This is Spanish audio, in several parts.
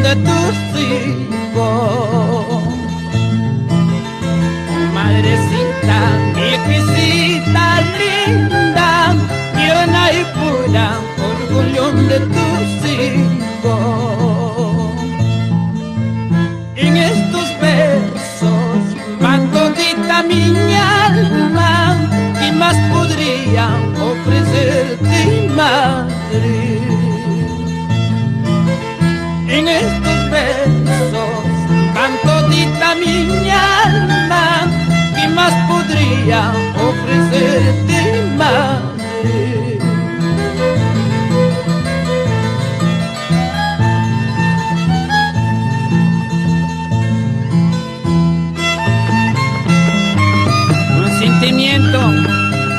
de tus hijos. Madrecita, viejecita linda, tierna y pura, orgullo de tus hijos. En estos versos va todita mi alma, ¿qué más podría ofrecerte, madre? En estos versos van todita mi alma, ¿qué más podría ofrecerte, madre?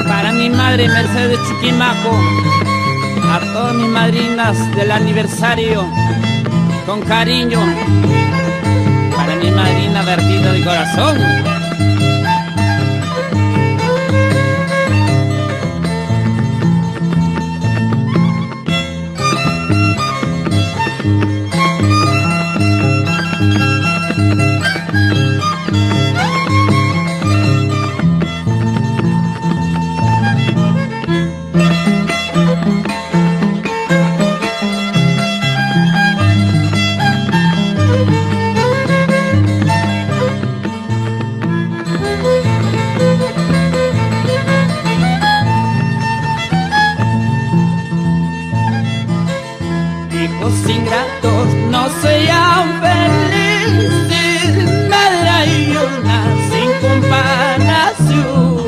Para mi madre Mercedes Chiquimaco, a todas mis madrinas del aniversario, con cariño, para mi madrina vertida de corazón. Hijos ingratos no sean felices, madre y una sin comparación.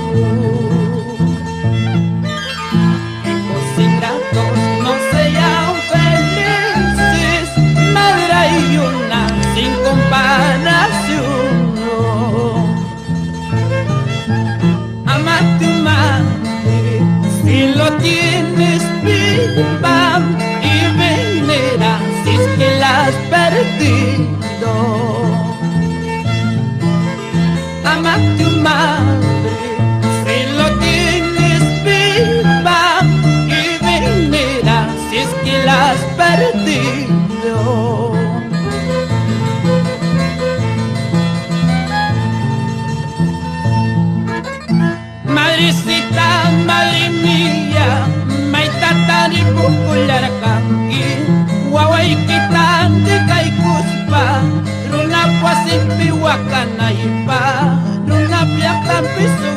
Hijos ingratos no sean felices, madre y una sin comparación. Ama a tu madre si lo tienes viva, si es que la has perdido. Ama a tu madre si lo tienes viva, y venera si es que la has perdido. Madrecita, madre mía, maitatari pukularkanki, wawaykitan de kaykuspa, runa pasimpi wakanaypa, runa piaktan piso